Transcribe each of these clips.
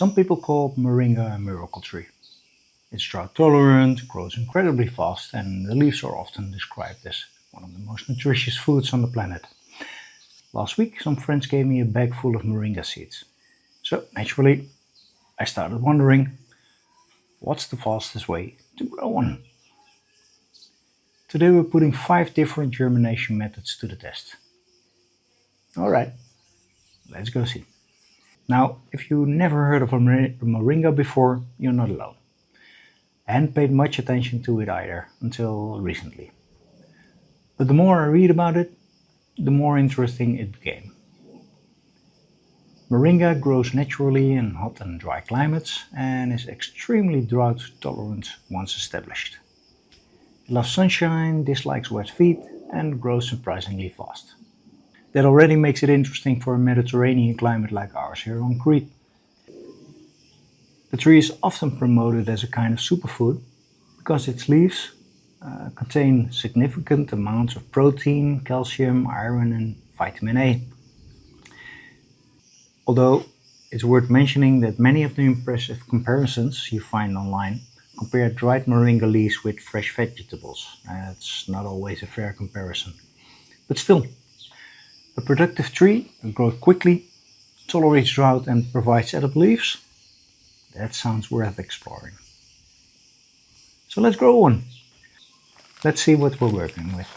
Some people call Moringa a miracle tree. It's drought tolerant, grows incredibly fast, and the leaves are often described as one of the most nutritious foods on the planet. Last week, some friends gave me a bag full of Moringa seeds. So naturally, I started wondering, what's the fastest way to grow one? Today we're putting 5 different germination methods to the test. Alright, let's go see. Now, if you never heard of a Moringa before, you're not alone. I hadn't paid much attention to it either, until recently. But the more I read about it, the more interesting it became. Moringa grows naturally in hot and dry climates and is extremely drought tolerant once established. It loves sunshine, dislikes wet feet, and grows surprisingly fast. That already makes it interesting for a Mediterranean climate like ours here on Crete. The tree is often promoted as a kind of superfood because its leaves contain significant amounts of protein, calcium, iron, and vitamin A. Although it's worth mentioning that many of the impressive comparisons you find online compare dried moringa leaves with fresh vegetables. That's not always a fair comparison. But still, a productive tree that grows quickly, tolerates drought, and provides edible leaves? That sounds worth exploring. So let's grow one. Let's see what we're working with.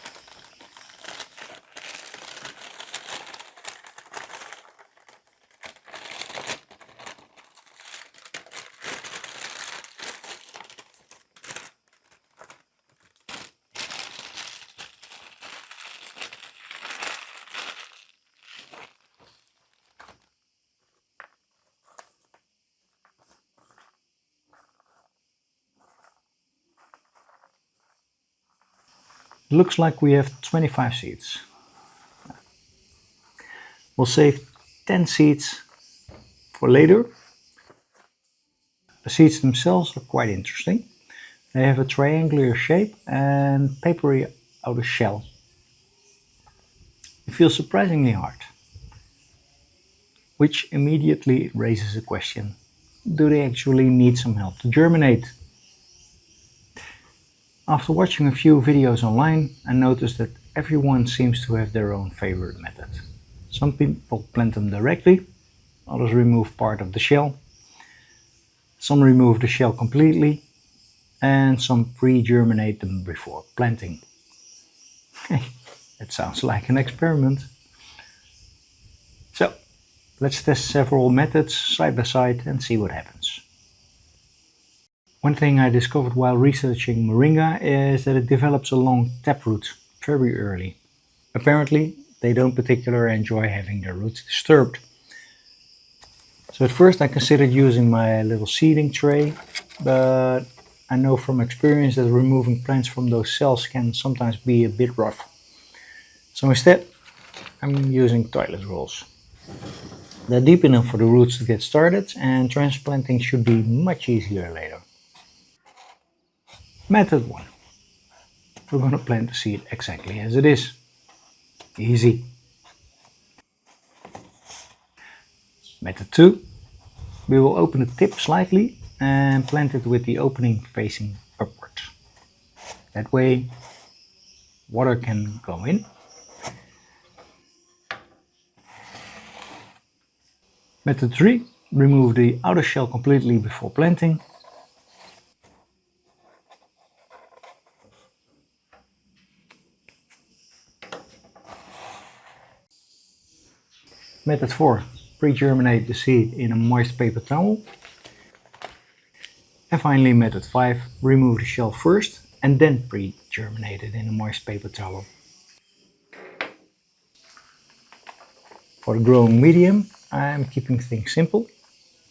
Looks like we have 25 seeds. We'll save 10 seeds for later. The seeds themselves are quite interesting. They have a triangular shape and papery outer shell. It feels surprisingly hard, which immediately raises a question. Do they actually need some help to germinate? After watching a few videos online, I noticed that everyone seems to have their own favorite method. Some people plant them directly, others remove part of the shell, some remove the shell completely, and some pre-germinate them before planting. That sounds like an experiment. So, let's test several methods side by side and see what happens. One thing I discovered while researching Moringa is that it develops a long taproot very early. Apparently, they don't particularly enjoy having their roots disturbed. So at first I considered using my little seeding tray, but I know from experience that removing plants from those cells can sometimes be a bit rough. So instead, I'm using toilet rolls. They're deep enough for the roots to get started, and transplanting should be much easier later. Method 1. We're going to plant the seed exactly as it is. Easy. Method 2. We will open the tip slightly and plant it with the opening facing upward. That way water can go in. Method 3. Remove the outer shell completely before planting. Method 4. Pre-germinate the seed in a moist paper towel. And finally method 5. Remove the shell first and then pre-germinate it in a moist paper towel. For the growing medium, I'm keeping things simple.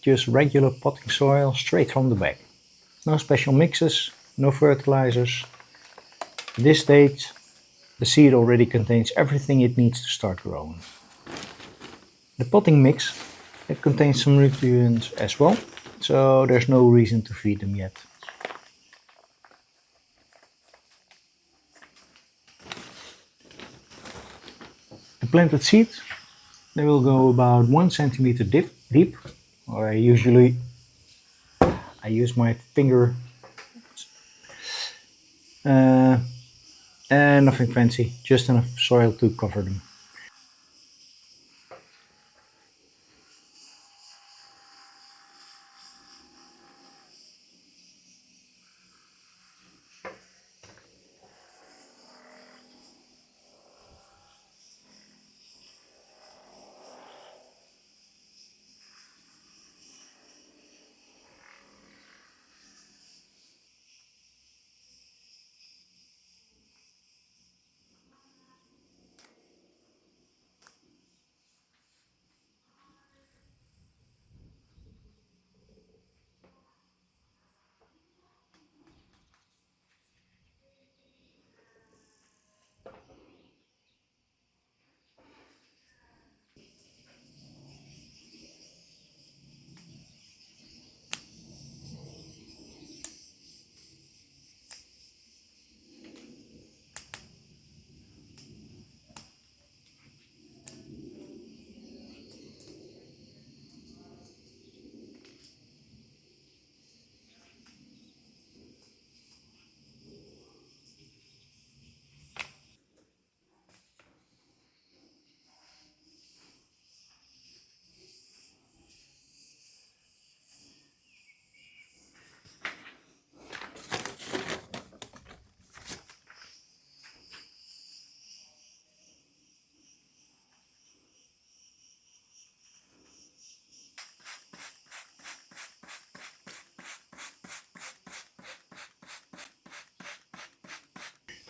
Just regular potting soil straight from the bag. No special mixes, no fertilizers. At this stage, the seed already contains everything it needs to start growing. The potting mix, it contains some nutrients as well, so there's no reason to feed them yet. The planted seeds, they will go about 1 centimeter deep Or I use my finger. And nothing fancy, just enough soil to cover them.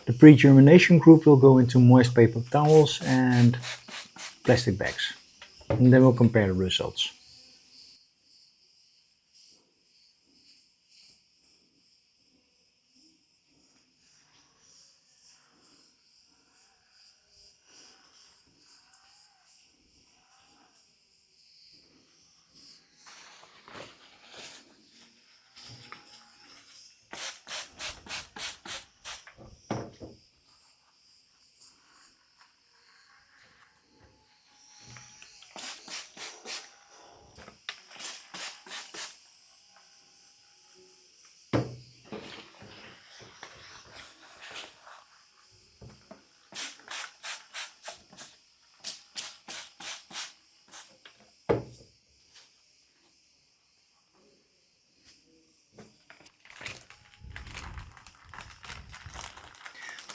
The pre-germination group will go into moist paper towels and plastic bags. And then we'll compare the results.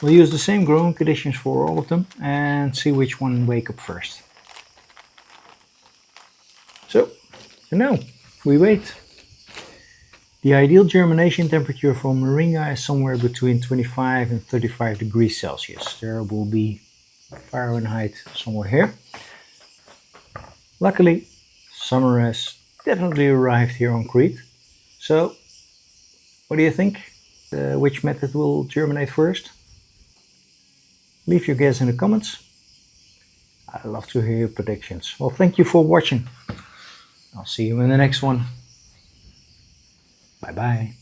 We'll use the same growing conditions for all of them and see which one wake up first. So, and now we wait. The ideal germination temperature for Moringa is somewhere between 25 and 35 degrees Celsius. There will be Fahrenheit somewhere here. Luckily, summer has definitely arrived here on Crete. So, what do you think? Which method will germinate first? Leave your guess in the comments. I'd love to hear your predictions. Well, thank you for watching. I'll see you in the next one. Bye bye.